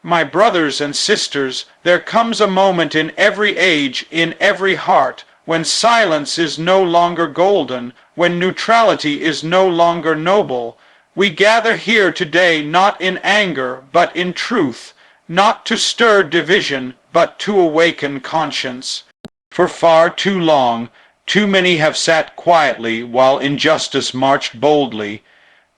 My brothers and sisters, there comes a moment in every age, in every heart, when silence is no longer golden, when neutrality is no longer noble. We gather here today not in anger, but in truth, not to stir division, but to awaken conscience. For far too long, too many have sat quietly while injustice marched boldly.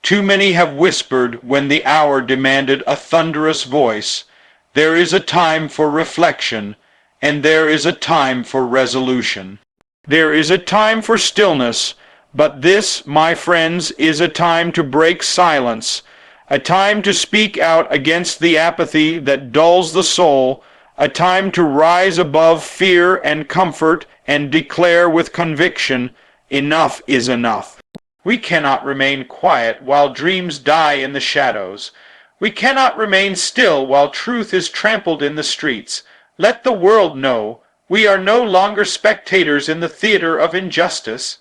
Too many have whispered when the hour demanded a thunderous voice. There is a time for reflection, and there is a time for resolution. There is a time for stillness, but this, my friends, is a time to break silence, a time to speak out against the apathy that dulls the soul, a time to rise above fear and comfort and declare with conviction, enough is enough. We cannot remain quiet while dreams die in the shadows. We cannot remain still while truth is trampled in the streets. Let the world know we are no longer spectators in the theater of injustice.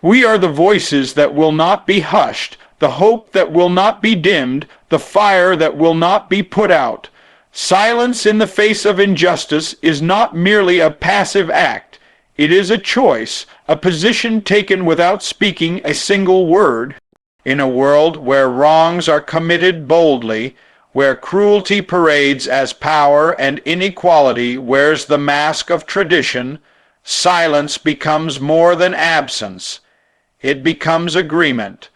We are the voices that will not be hushed, the hope that will not be dimmed, the fire that will not be put out. Silence in the face of injustice is not merely a passive act. It is a choice, a position taken without speaking a single word. In a world where wrongs are committed boldly, where cruelty parades as power and inequality wears the mask of tradition, silence becomes more than absence. It becomes agreement.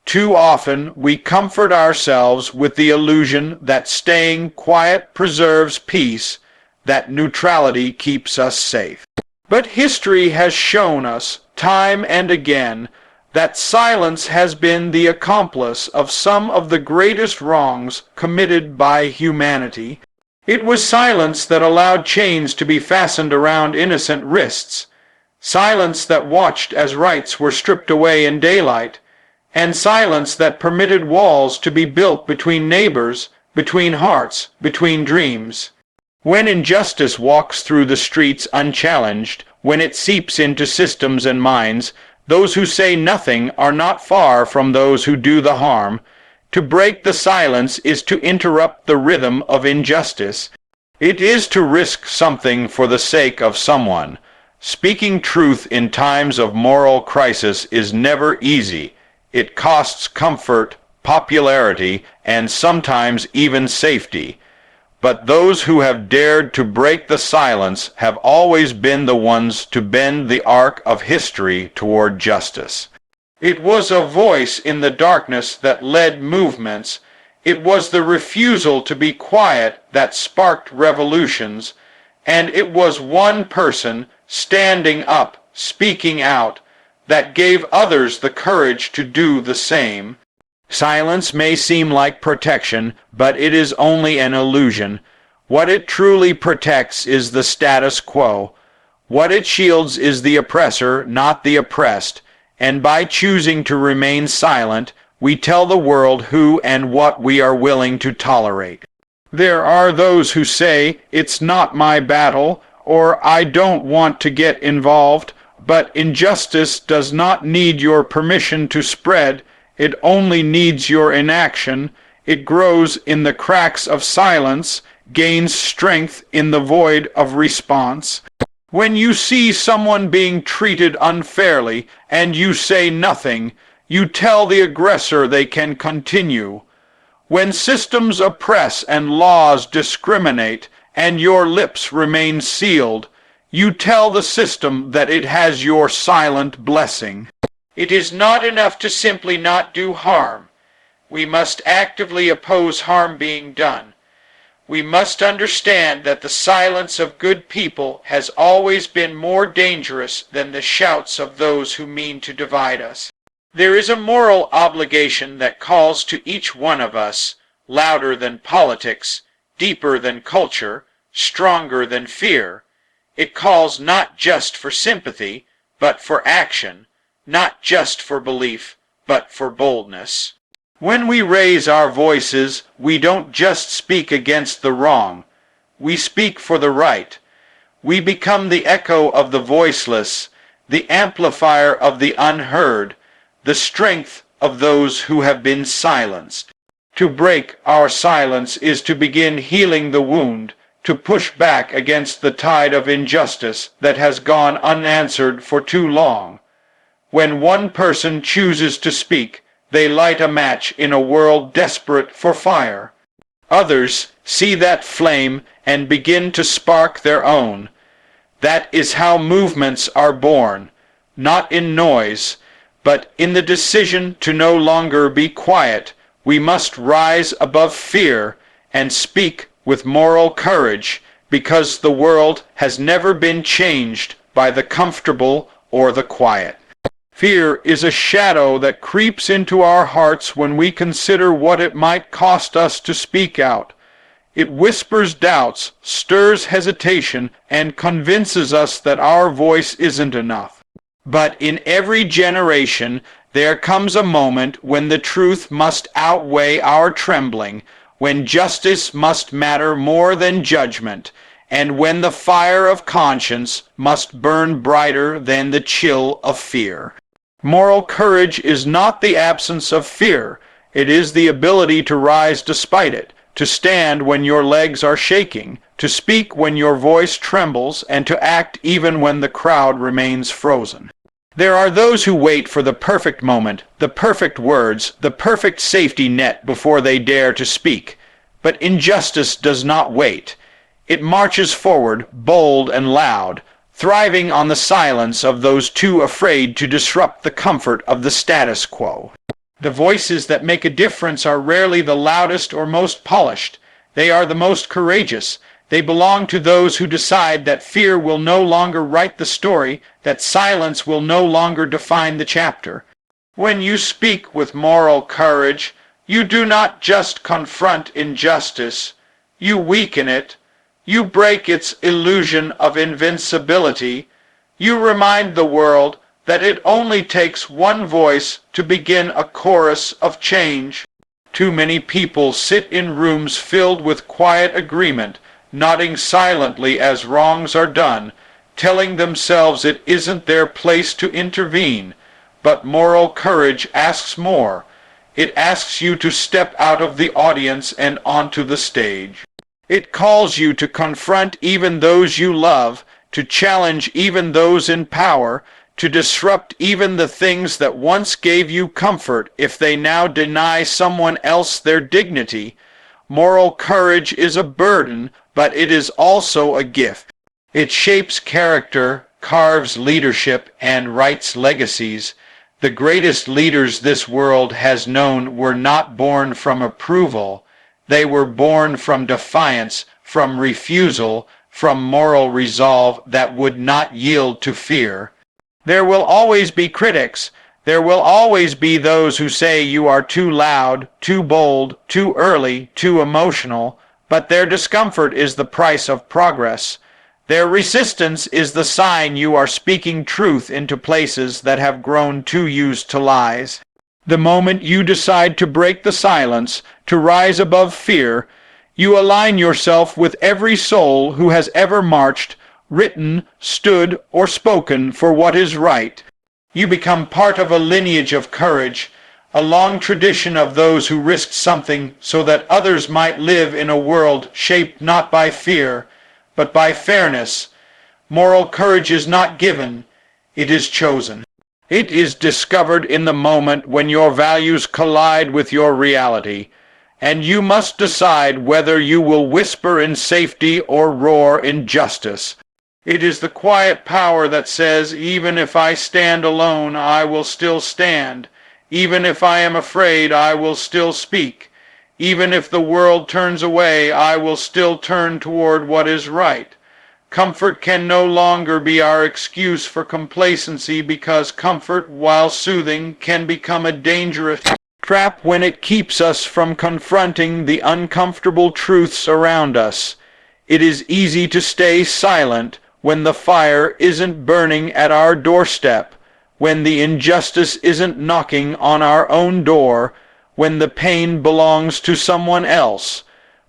Too often we comfort ourselves with the illusion that staying quiet preserves peace, that neutrality keeps us safe. But history has shown us, time and again, that silence has been the accomplice of some of the greatest wrongs committed by humanity. It was silence that allowed chains to be fastened around innocent wrists, silence that watched as rights were stripped away in daylight, and silence that permitted walls to be built between neighbors, between hearts, between dreams. When injustice walks through the streets unchallenged, when it seeps into systems and minds, those who say nothing are not far from those who do the harm. To break the silence is to interrupt the rhythm of injustice. It is to risk something for the sake of someone. Speaking truth in times of moral crisis is never easy. It costs comfort, popularity, and sometimes even safety. But those who have dared to break the silence have always been the ones to bend the arc of history toward justice. It was a voice in the darkness that led movements. It was the refusal to be quiet that sparked revolutions. And it was one person standing up, speaking out, that gave others the courage to do the same. Silence may seem like protection, but it is only an illusion. What it truly protects is the status quo. What it shields is the oppressor, not the oppressed. And by choosing to remain silent, we tell the world who and what we are willing to tolerate. There are those who say, "It's not my battle," or "I don't want to get involved." But injustice does not need your permission to spread. It only needs your inaction. It grows in the cracks of silence, gains strength in the void of response. When you see someone being treated unfairly and you say nothing, you tell the aggressor they can continue. When systems oppress and laws discriminate and your lips remain sealed, you tell the system that it has your silent blessing. It is not enough to simply not do harm. We must actively oppose harm being done. We must understand that the silence of good people has always been more dangerous than the shouts of those who mean to divide us. There is a moral obligation that calls to each one of us, louder than politics, deeper than culture, stronger than fear. It calls not just for sympathy, but for action, not just for belief, but for boldness. When we raise our voices, we don't just speak against the wrong. We speak for the right. We become the echo of the voiceless, the amplifier of the unheard, the strength of those who have been silenced. To break our silence is to begin healing the wound, to push back against the tide of injustice that has gone unanswered for too long. When one person chooses to speak, they light a match in a world desperate for fire. Others see that flame and begin to spark their own. That is how movements are born, not in noise, but in the decision to no longer be quiet. We must rise above fear and speak with moral courage, because the world has never been changed by the comfortable or the quiet. Fear is a shadow that creeps into our hearts when we consider what it might cost us to speak out. It whispers doubts, stirs hesitation, and convinces us that our voice isn't enough. But in every generation, there comes a moment when the truth must outweigh our trembling, when justice must matter more than judgment, and when the fire of conscience must burn brighter than the chill of fear. Moral courage is not the absence of fear. It is the ability to rise despite it, to stand when your legs are shaking, to speak when your voice trembles, and to act even when the crowd remains frozen. There are those who wait for the perfect moment, the perfect words, the perfect safety net before they dare to speak. But injustice does not wait. It marches forward, bold and loud, thriving on the silence of those too afraid to disrupt the comfort of the status quo. The voices that make a difference are rarely the loudest or most polished. They are the most courageous. They belong to those who decide that fear will no longer write the story, that silence will no longer define the chapter. When you speak with moral courage, you do not just confront injustice, you weaken it. You break its illusion of invincibility. You remind the world that it only takes one voice to begin a chorus of change. Too many people sit in rooms filled with quiet agreement, nodding silently as wrongs are done, telling themselves it isn't their place to intervene. But moral courage asks more. It asks you to step out of the audience and onto the stage. It calls you to confront even those you love, to challenge even those in power, to disrupt even the things that once gave you comfort if they now deny someone else their dignity. Moral courage is a burden, but it is also a gift. It shapes character, carves leadership, and writes legacies. The greatest leaders this world has known were not born from approval. They were born from defiance, from refusal, from moral resolve that would not yield to fear. There will always be critics. There will always be those who say you are too loud, too bold, too early, too emotional, but their discomfort is the price of progress. Their resistance is the sign you are speaking truth into places that have grown too used to lies. The moment you decide to break the silence, to rise above fear, you align yourself with every soul who has ever marched, written, stood, or spoken for what is right. You become part of a lineage of courage, a long tradition of those who risked something so that others might live in a world shaped not by fear, but by fairness. Moral courage is not given, it is chosen. It is discovered in the moment when your values collide with your reality, and you must decide whether you will whisper in safety or roar in justice. It is the quiet power that says, even if I stand alone, I will still stand. Even if I am afraid, I will still speak. Even if the world turns away, I will still turn toward what is right. Comfort can no longer be our excuse for complacency, because comfort, while soothing, can become a dangerous trap when it keeps us from confronting the uncomfortable truths around us. It is easy to stay silent when the fire isn't burning at our doorstep, when the injustice isn't knocking on our own door, when the pain belongs to someone else.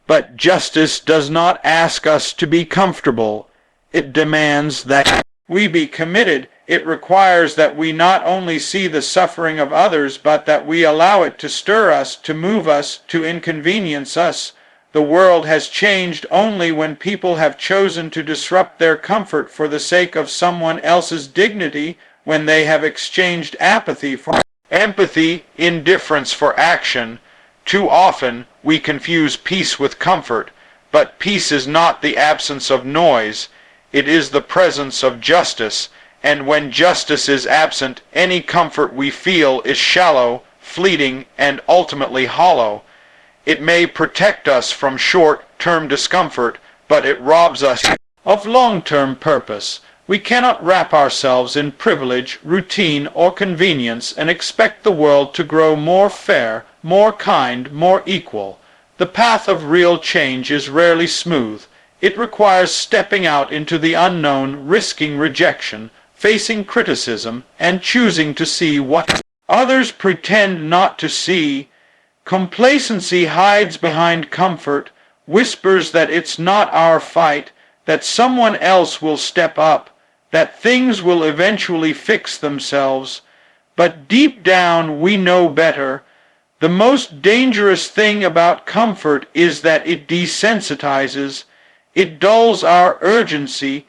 But justice does not ask us to be comfortable. It demands that we be committed It requires that we not only see the suffering of others, but that we allow it to stir us, to move us, to inconvenience us. The world has changed only when people have chosen to disrupt their comfort for the sake of someone else's dignity, when they have exchanged apathy for empathy, indifference for action. Too often we confuse peace with comfort, but peace is not the absence of noise, it is the presence of justice, and when justice is absent, any comfort we feel is shallow, fleeting, and ultimately hollow. It may protect us from short-term discomfort, but it robs us of long-term purpose. We cannot wrap ourselves in privilege, routine, or convenience and expect the world to grow more fair, more kind, more equal. The path of real change is rarely smooth. It requires stepping out into the unknown, risking rejection, facing criticism, and choosing to see what others pretend not to see. Complacency hides behind comfort, whispers that it's not our fight, that someone else will step up, that things will eventually fix themselves. But deep down we know better. The most dangerous thing about comfort is that it desensitizes. It dulls our urgency.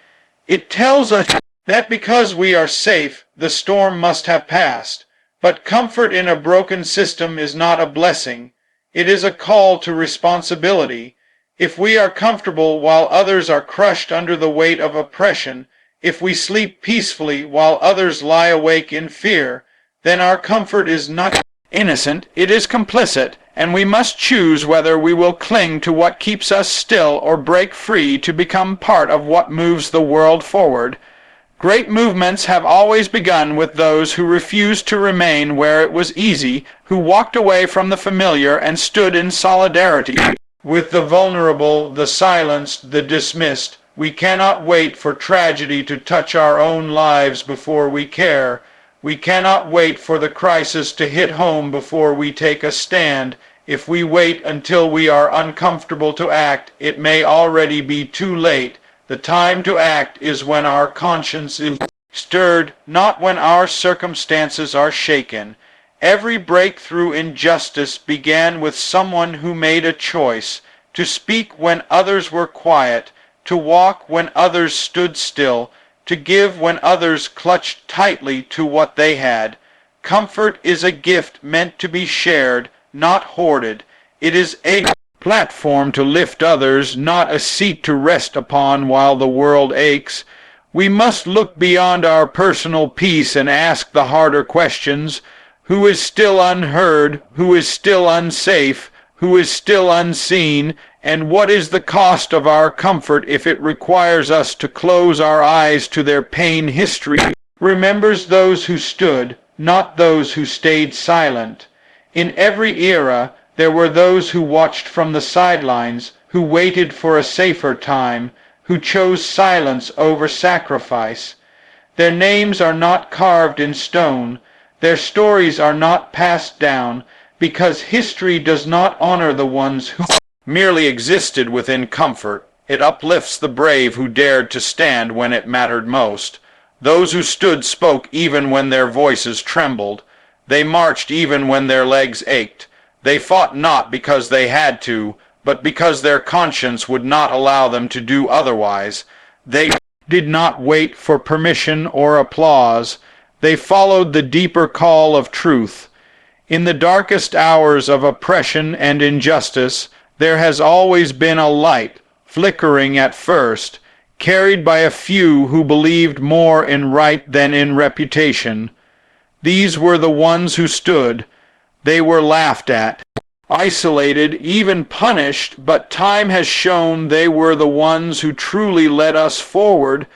It tells us that because we are safe, the storm must have passed. But comfort in a broken system is not a blessing. It is a call to responsibility. If we are comfortable while others are crushed under the weight of oppression, if we sleep peacefully while others lie awake in fear, then our comfort is not innocent, it is complicit, and we must choose whether we will cling to what keeps us still or break free to become part of what moves the world forward. Great movements have always begun with those who refused to remain where it was easy, who walked away from the familiar and stood in solidarity with the vulnerable, the silenced, the dismissed. We cannot wait for tragedy to touch our own lives before we care. We cannot wait for the crisis to hit home before we take a stand. If we wait until we are uncomfortable to act, it may already be too late. The time to act is when our conscience is stirred, not when our circumstances are shaken. Every breakthrough in justice began with someone who made a choice to speak when others were quiet, to walk when others stood still, to give when others clutched tightly to what they had. Comfort is a gift meant to be shared, not hoarded. It is a platform to lift others, not a seat to rest upon while the world aches. We must look beyond our personal peace and ask the harder questions. Who is still unheard? Who is still unsafe? Who is still unseen? And what is the cost of our comfort if it requires us to close our eyes to their pain? History remembers those who stood, not those who stayed silent. In every era, there were those who watched from the sidelines, who waited for a safer time, who chose silence over sacrifice. Their names are not carved in stone. Their stories are not passed down, because history does not honor the ones who merely existed within comfort. It uplifts the brave who dared to stand when it mattered most. Those who stood spoke even when their voices trembled. They marched even when their legs ached. They fought not because they had to, but because their conscience would not allow them to do otherwise. They did not wait for permission or applause. They followed the deeper call of truth. In the darkest hours of oppression and injustice, there has always been a light, flickering at first, carried by a few who believed more in right than in reputation. These were the ones who stood. They were laughed at, isolated, even punished, but time has shown they were the ones who truly led us forward.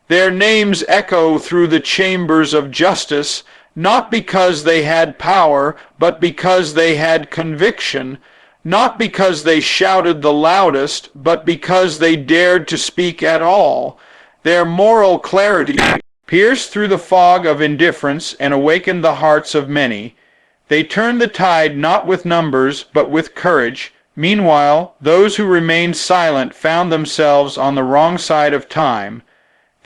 Their names echo through the chambers of justice, not because they had power, but because they had conviction, not because they shouted the loudest, but because they dared to speak at all. Their moral clarity pierced through the fog of indifference and awakened the hearts of many. They turned the tide not with numbers, but with courage. Meanwhile, those who remained silent found themselves on the wrong side of time.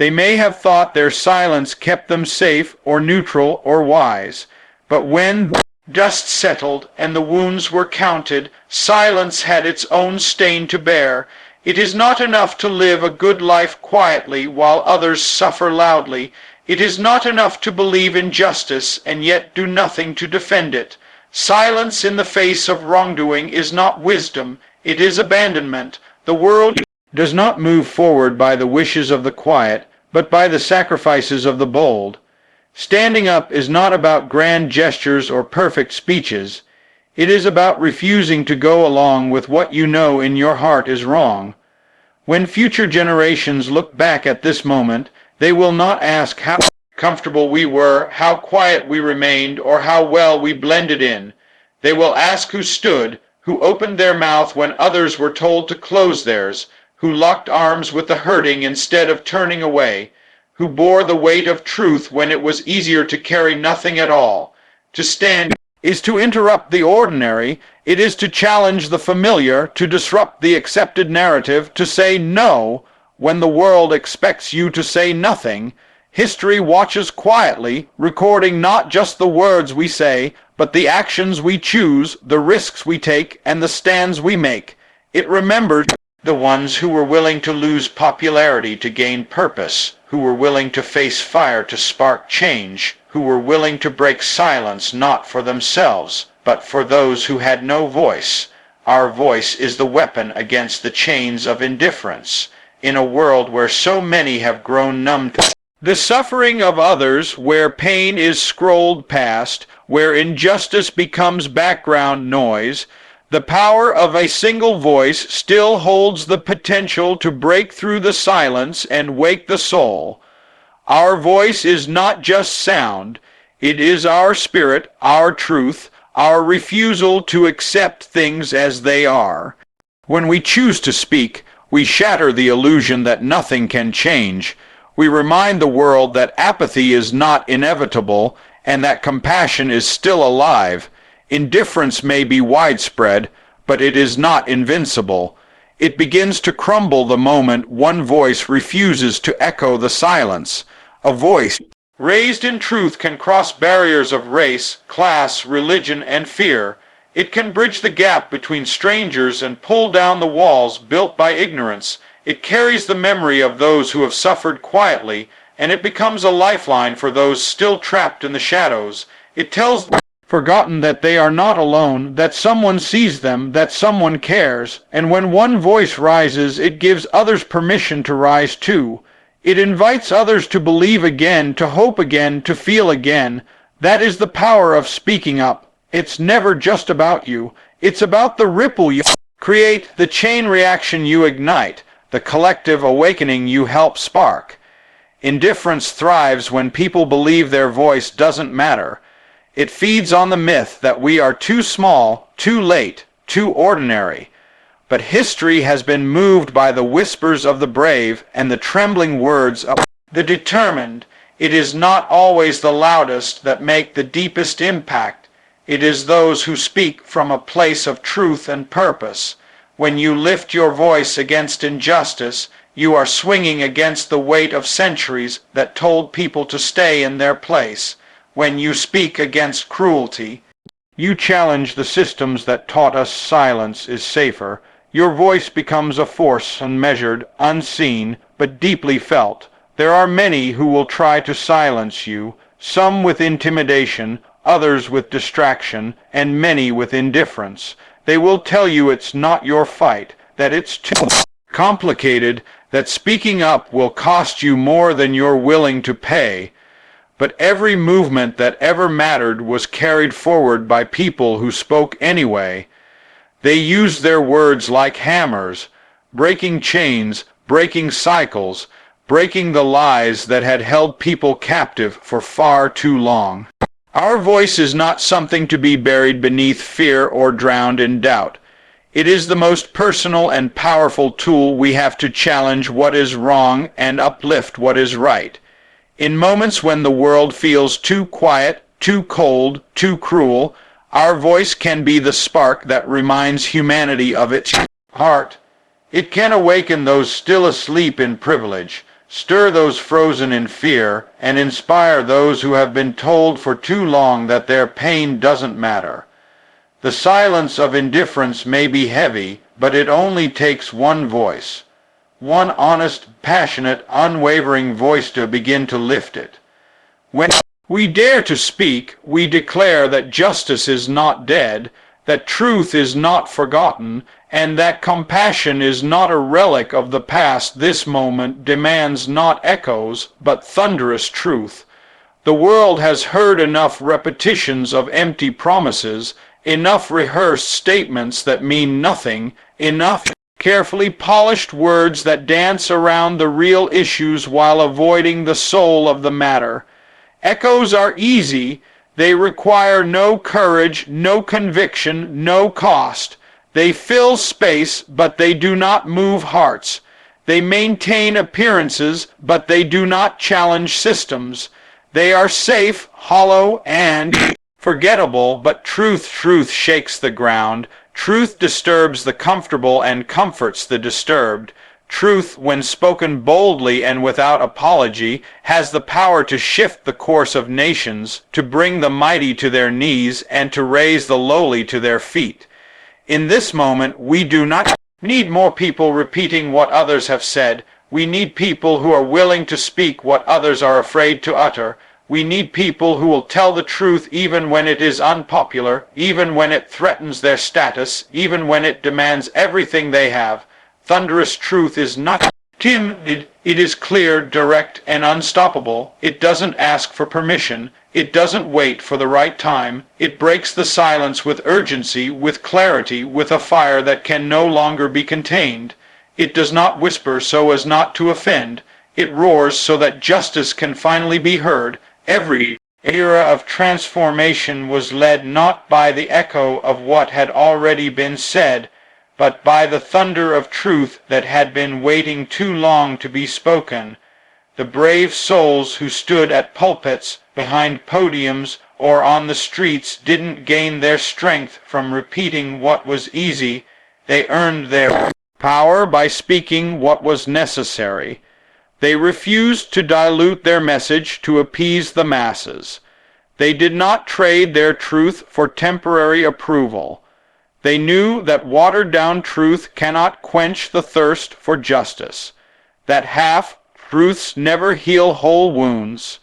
They may have thought their silence kept them safe or neutral or wise, but when dust settled and the wounds were counted, silence had its own stain to bear. It is not enough to live a good life quietly while others suffer loudly. It is not enough to believe in justice and yet do nothing to defend it. Silence in the face of wrongdoing is not wisdom, it is abandonment. The world does not move forward by the wishes of the quiet, but by the sacrifices of the bold. Standing up is not about grand gestures or perfect speeches. It is about refusing to go along with what you know in your heart is wrong. When future generations look back at this moment, they will not ask how comfortable we were, how quiet we remained, or how well we blended in. They will ask who stood, who opened their mouth when others were told to close theirs, who locked arms with the hurting instead of turning away, who bore the weight of truth when it was easier to carry nothing at all. To stand is to interrupt the ordinary, it is to challenge the familiar, to disrupt the accepted narrative, to say no when the world expects you to say nothing. History watches quietly, recording not just the words we say, but the actions we choose, the risks we take, and the stands we make. It remembers the ones who were willing to lose popularity to gain purpose, who were willing to face fire to spark change, who were willing to break silence not for themselves, but for those who had no voice. Our voice is the weapon against the chains of indifference, in a world where so many have grown numb to the suffering of others, where pain is scrolled past, where injustice becomes background noise. The power of a single voice still holds the potential to break through the silence and wake the soul. Our voice is not just sound, it is our spirit, our truth, our refusal to accept things as they are. When we choose to speak, we shatter the illusion that nothing can change. We remind the world that apathy is not inevitable and that compassion is still alive. Indifference may be widespread, but it is not invincible. It begins to crumble the moment one voice refuses to echo the silence. A voice raised in truth can cross barriers of race, class, religion, and fear. It can bridge the gap between strangers and pull down the walls built by ignorance. It carries the memory of those who have suffered quietly, and it becomes a lifeline for those still trapped in the shadows. It tells the forgotten that they are not alone, that someone sees them, that someone cares, and when one voice rises, it gives others permission to rise too. It invites others to believe again, to hope again, to feel again. That is the power of speaking up. It's never just about you. It's about the ripple you create, the chain reaction you ignite, the collective awakening you help spark. Indifference thrives when people believe their voice doesn't matter. It feeds on the myth that we are too small, too late, too ordinary. But history has been moved by the whispers of the brave and the trembling words of the determined. It is not always the loudest that make the deepest impact. It is those who speak from a place of truth and purpose. When you lift your voice against injustice, you are swinging against the weight of centuries that told people to stay in their place. When you speak against cruelty, you challenge the systems that taught us silence is safer. Your voice becomes a force unmeasured, unseen, but deeply felt. There are many who will try to silence you, some with intimidation, others with distraction, and many with indifference. They will tell you it's not your fight, that it's too complicated, that speaking up will cost you more than you're willing to pay. But every movement that ever mattered was carried forward by people who spoke anyway. They used their words like hammers, breaking chains, breaking cycles, breaking the lies that had held people captive for far too long. Our voice is not something to be buried beneath fear or drowned in doubt. It is the most personal and powerful tool we have to challenge what is wrong and uplift what is right. In moments when the world feels too quiet, too cold, too cruel, our voice can be the spark that reminds humanity of its heart. It can awaken those still asleep in privilege, stir those frozen in fear, and inspire those who have been told for too long that their pain doesn't matter. The silence of indifference may be heavy, but it only takes one voice, one honest, passionate, unwavering voice to begin to lift it. When we dare to speak, we declare that justice is not dead, that truth is not forgotten, and that compassion is not a relic of the past. This moment demands not echoes, but thunderous truth. The world has heard enough repetitions of empty promises, enough rehearsed statements that mean nothing, enough carefully polished words that dance around the real issues while avoiding the soul of the matter. Echoes are easy. They require no courage, no conviction, no cost. They fill space, but they do not move hearts. They maintain appearances, but they do not challenge systems. They are safe, hollow, and forgettable, but truth shakes the ground. Truth disturbs the comfortable and comforts the disturbed. Truth, when spoken boldly and without apology, has the power to shift the course of nations, to bring the mighty to their knees, and to raise the lowly to their feet. In this moment, we do not need more people repeating what others have said. We need people who are willing to speak what others are afraid to utter. We need people who will tell the truth even when it is unpopular, even when it threatens their status, even when it demands everything they have. Thunderous truth is not timid. It is clear, direct, and unstoppable. It doesn't ask for permission. It doesn't wait for the right time. It breaks the silence with urgency, with clarity, with a fire that can no longer be contained. It does not whisper so as not to offend. It roars so that justice can finally be heard. Every era of transformation was led not by the echo of what had already been said, but by the thunder of truth that had been waiting too long to be spoken. The brave souls who stood at pulpits, behind podiums, or on the streets didn't gain their strength from repeating what was easy. They earned their power by speaking what was necessary. They refused to dilute their message to appease the masses. They did not trade their truth for temporary approval. They knew that watered-down truth cannot quench the thirst for justice, that half-truths never heal whole wounds,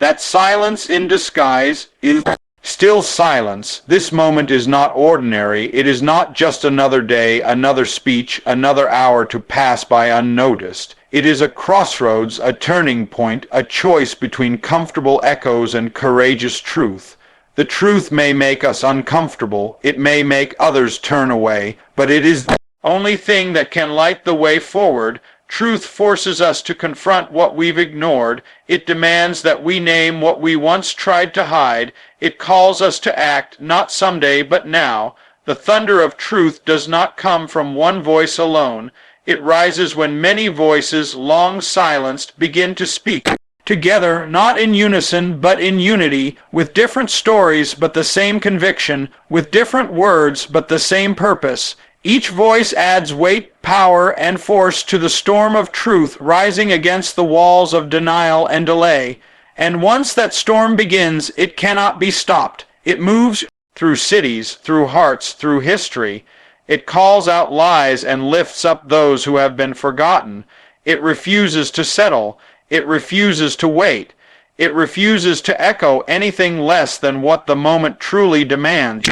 that silence in disguise is still silence. This moment is not ordinary. It is not just another day, another speech, another hour to pass by unnoticed. It is a crossroads, a turning point, a choice between comfortable echoes and courageous truth. The truth may make us uncomfortable, it may make others turn away, but it is the only thing that can light the way forward. Truth forces us to confront what we've ignored. It demands that we name what we once tried to hide. It calls us to act, not someday, but now. The thunder of truth does not come from one voice alone. It rises when many voices, long silenced, begin to speak together, not in unison, but in unity, with different stories but the same conviction, with different words but the same purpose. Each voice adds weight, power, and force to the storm of truth rising against the walls of denial and delay. And once that storm begins, it cannot be stopped. It moves through cities, through hearts, through history. It calls out lies and lifts up those who have been forgotten. It refuses to settle. It refuses to wait. It refuses to echo anything less than what the moment truly demands.